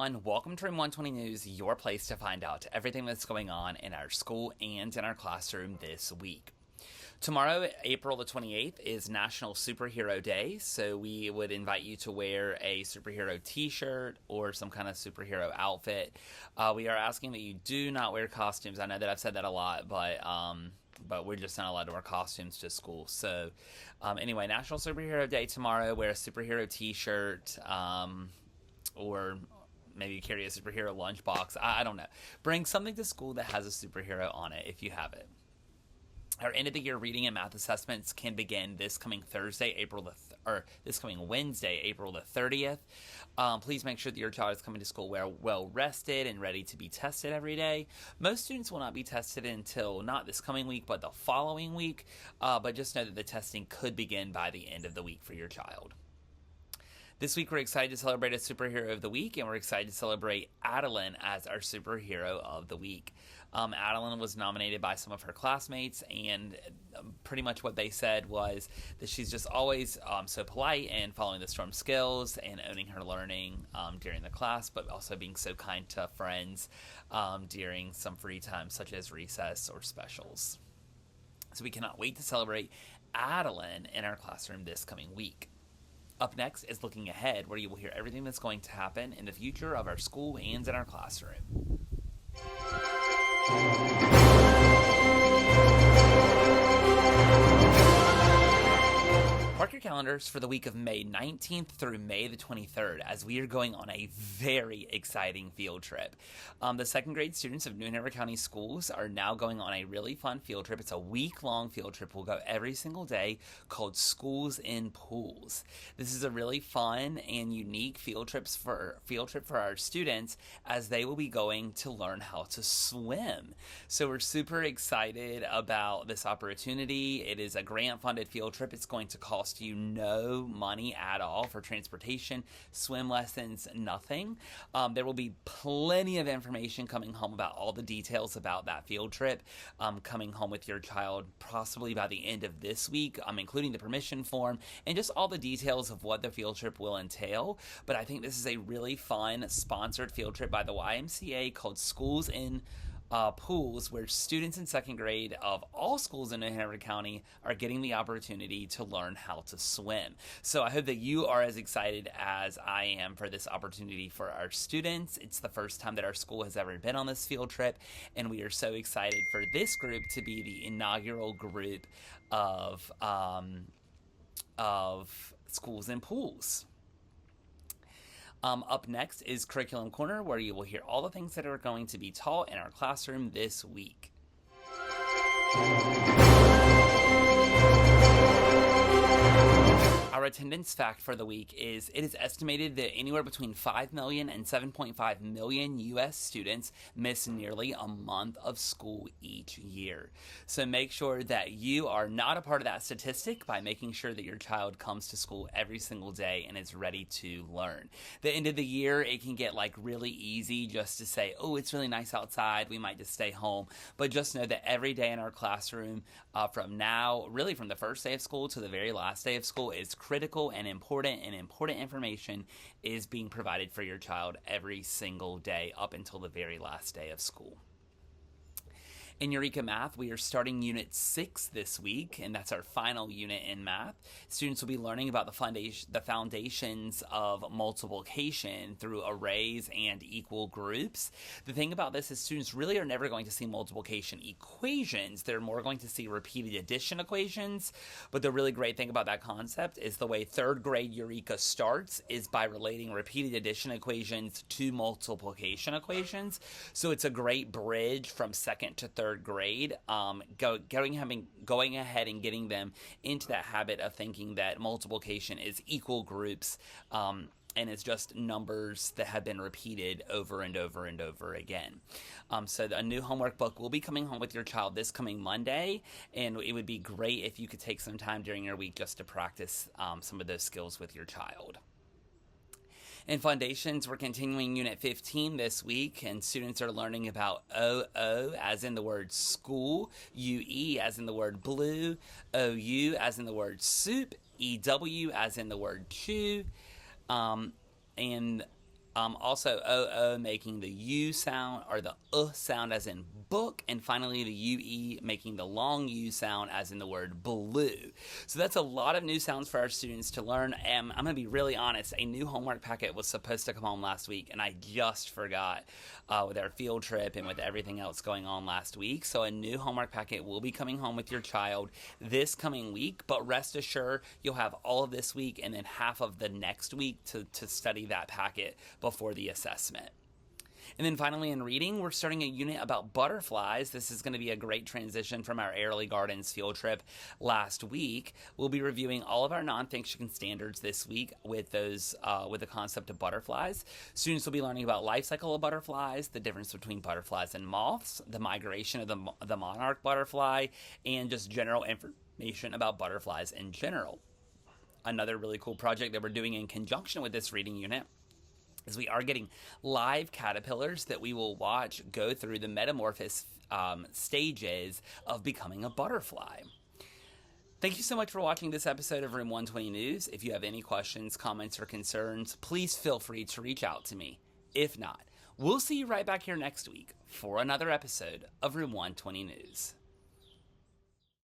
everyone. Welcome to Room 120 News, your place to find out everything that's going on in our school and in our classroom this week. Tomorrow, April the 28th, is National Superhero Day, so we would invite you to wear a superhero t-shirt or some kind of superhero outfit. We are asking that you do not wear costumes. I know that I've said that a lot, but we're just not allowed to wear costumes to school. So anyway, National Superhero Day tomorrow. Wear a superhero t-shirt, or maybe carry a superhero lunchbox. I don't know. Bring something to school that has a superhero on it if you have it. Our end of the year reading and math assessments can begin this coming this coming Wednesday, April the 30th. Please make sure that your child is coming to school well rested and ready to be tested every day. Most students will not be tested until not this coming week, but the following week. But just know that the testing could begin by the end of the week for your child. This week, we're excited to celebrate a superhero of the week, and we're excited to celebrate Adeline as our superhero of the week. Adeline was nominated by some of her classmates, and pretty much what they said was that she's just always so polite and following the STORM skills and owning her learning during the class, but also being so kind to friends during some free time, such as recess or specials. So we cannot wait to celebrate Adeline in our classroom this coming week. Up next is Looking Ahead, where you will hear everything that's going to happen in the future of our school and in our classroom. Mark your calendars for the week of May 19th through May the 23rd, as we are going on a very exciting field trip. The second grade students of New Hanover County Schools are now going on a really fun field trip. It's a week-long field trip. We'll go every single day, called Schools in Pools. This is a really fun and unique field trip for our students, as they will be going to learn how to swim. So we're super excited about this opportunity. It is a grant-funded field trip. It's going to cost you no money at all for transportation, swim lessons, nothing. There will be plenty of information coming home about all the details about that field trip, coming home with your child possibly by the end of this week, including the permission form and just all the details of what the field trip will entail. But I think this is a really fun sponsored field trip by the YMCA called Schools in Pools, where students in second grade of all schools in New Hanover County are getting the opportunity to learn how to swim. So I hope that you are as excited as I am for this opportunity for our students. It's the first time that our school has ever been on this field trip, and we are so excited for this group to be the inaugural group of Schools in Pools. Up next is Curriculum Corner, where you will hear all the things that are going to be taught in our classroom this week. Our attendance fact for the week is it is estimated that anywhere between 5 million and 7.5 million U.S. students miss nearly a month of school each year. So make sure that you are not a part of that statistic by making sure that your child comes to school every single day and is ready to learn. The end of the year, it can get really easy just to say, oh, it's really nice outside, we might just stay home. But just know that every day in our classroom, from now, really from the first day of school to the very last day of school, is critical and important information is being provided for your child every single day up until the very last day of school. In Eureka Math, we are starting Unit 6 this week, and that's our final unit in math. Students will be learning about the foundations of multiplication through arrays and equal groups. The thing about this is students really are never going to see multiplication equations. They're more going to see repeated addition equations. But the really great thing about that concept is the way third grade Eureka starts is by relating repeated addition equations to multiplication equations. So it's a great bridge from second to third grade, going ahead and getting them into that habit of thinking that multiplication is equal groups, and it's just numbers that have been repeated over and over and over again. So a new homework book will be coming home with your child this coming Monday, and it would be great if you could take some time during your week just to practice some of those skills with your child. In Foundations, we're continuing Unit 15 this week, and students are learning about OO as in the word school, UE as in the word blue, OU as in the word soup, EW as in the word chew, and Also, making the U sound, or the sound as in book, and finally the UE making the long U sound as in the word blue. So that's a lot of new sounds for our students to learn, and I'm going to be really honest, a new homework packet was supposed to come home last week, and I just forgot with our field trip and with everything else going on last week. So a new homework packet will be coming home with your child this coming week, but rest assured you'll have all of this week and then half of the next week to study that packet before the assessment. And then finally in reading, we're starting a unit about butterflies. This is going to be a great transition from our Airlie Gardens field trip last week. We'll be reviewing all of our nonfiction standards this week with those with the concept of butterflies. Students will be learning about life cycle of butterflies, the difference between butterflies and moths, the migration of the monarch butterfly, and just general information about butterflies in general. Another really cool project that we're doing in conjunction with this reading unit is we are getting live caterpillars that we will watch go through the metamorphosis stages of becoming a butterfly. Thank you so much for watching this episode of Room 120 News. If you have any questions, comments, or concerns, please feel free to reach out to me. If not, we'll see you right back here next week for another episode of Room 120 News.